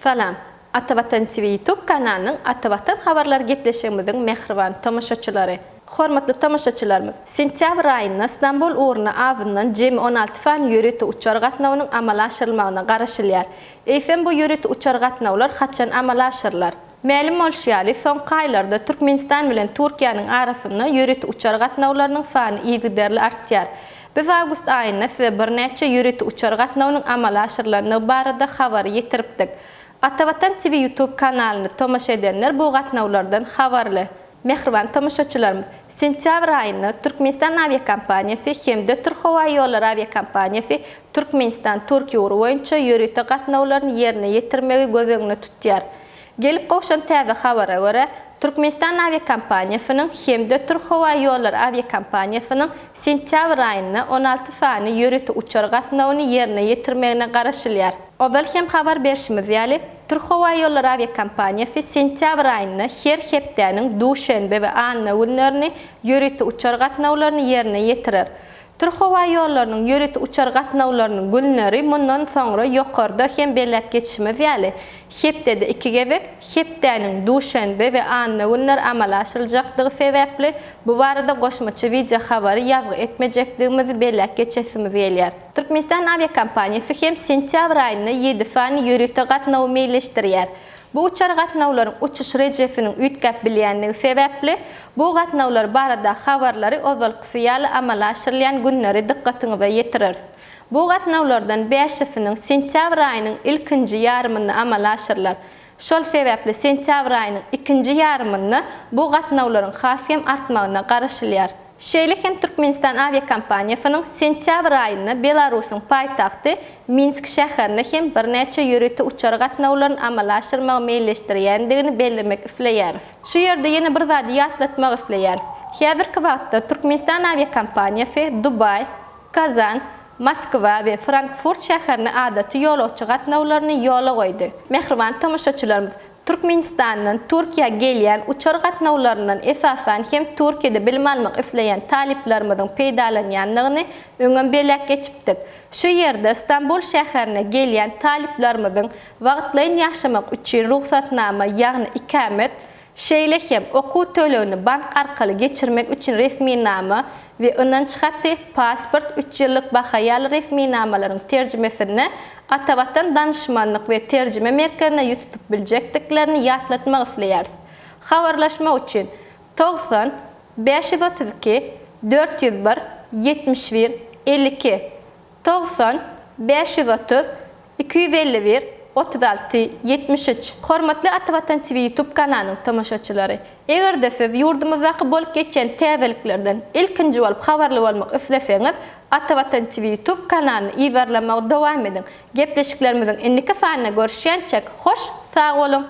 Salam. Atabatan TV YouTube kanalının Atabatan habarlar gepleşigimizin mehriban tamaşaçylary. Hormatly tamaşaçylarymyz, sentyabr aýyna İstanbul uğruna awyndan jemi 16 fan ýöreti uçar gatnawynyň amala aşyrylmagyna garaşylýar. Eýsem bu ýöreti uçar gatnawlar haçan amala aşyrlar? Mälim bolşýaly soňky aýlarda Türkmenistan bilen Türkiýanyň arasynda ýöreti uçar gatnawlarynyň sany ýygyderli artýar. Biz awgust aýyna size bir näçe ýöreti uçar gatnawynyň amala aşyrylanyny barada habar ýetiripdik. Atabatan TV YouTube kanalyny tomaşa edenler bu gatnawlardan habarly. Mehriban tamaşaçylarymyz, sentyabr aýyna Türkmenistan aviakompaniyasy hemde Türk Hava ýolları aviakompaniyasy Türkmenistan Türkiýe ugruna boýunça ýöreti gatnawlaryny ýerine ýetirmegi gözeňine tutýar. Gelip gowşan täze habara görä, Türkmenistan aviakompaniyasynyň hemde Türk Hava ýolları aviakompaniyasynyň sentyabr aýyna 16 fany ýöreti uçar gatnawyny ýerine ýetirmegine garaşylýar. Obal hem habar berişimiz ýaly Türk Hava ýolları aviakompaniyasy sentyabr aýyna her hepdeniň duşenbe we anna günlerini ýöreti uçar gatnawlaryny ýerine ýetirer. Türk Hava ýollarynyň ýöreti uçar gatnawlarynyň günleri mundan soňra ýokarda hem belläp geçişimiz ýaly hepdede 2 gebek hepdeniň duşenbe we anna günler amala aşyryljakdygy sebäpli bu barada goşmaça video habary ýazgy etmejekdigimizi belläp geçesimiz ýelýär. Türkmenistan aviakompaniyasy hem sentyabr aýyna 7 fany ýöreti gatnawy meýleşdirýär. Bu uçar gatnawlaryň uçuş rejefiniň üýtgäp bilýänligi sebäpli bu gatnawlar barada habarlary ozal kyfýaly amala aşyrylýan günleri dikkatiňize ýetirir. Bu gatnawlardan 5-siniň sentyabr aýynyň ilkinji ýarymynda amala aşyrlar. Şol sebäpli sentyabr aýynyň ikinji ýarymynda bu gatnawlaryň hasýem artmagyna garaşylýar. Şeýle hem Türkmenistan aviakompaniyasynyň sentyabr aýyna Belarusyň paýtagty Minsk şäherine hem bir näçe ýöreti uçar gatnawlaryny amala aşyrmagy meýleşdirýändigini bellemek isleýär. Şu ýerde ýene bir zat ýatlatmak isleýär. Häzirki wagtda Türkmenistan aviakompaniyasy Dubay, Kazan, Moskva we Frankfurt şäherine adaty ýolawçy gatnawlaryny ýola goýdy. Mehriban tamaşaçylarymyz, Türkmenistandan Türkiýe gelýän uçar gatnawlarynyň esasen hem Türkiýede bilim almak isleýän taliplerimizin peýdalanýanlygyny öňe belläp geçipdik. Şu ýerde İstanbul şäherine gelýän taliplerimizin wagtlaryň ýaşamak üçin ruhsatnama ýagny ikamet, şeýle hem okuw tölegini bank arkaly geçirmek üçin resmi nama we ynançhaty pasport 3 ýyllyk bahaýaly resmi namalaryň terjimesini Atabatan danışmanlyk we terjime merkezine ýutup biljekdiklerini ýatlatmak isleýär. Habarlaşma üçin 90 532 401 71 52 90 530 251 36 73. Hormatly Atabatan TV YouTube kanalynyň tamaşaçylary, egerde siz ýurdumyzdaky bolup geçen täzeliklerden ilkinji bolup habarly bolmak isleseňiz, Atabatan TV YouTube kanalyny iýerlemagy dowam edin. Gepleşiklerimizin endiki sanyna görüşýänçek hoş, sag bolun.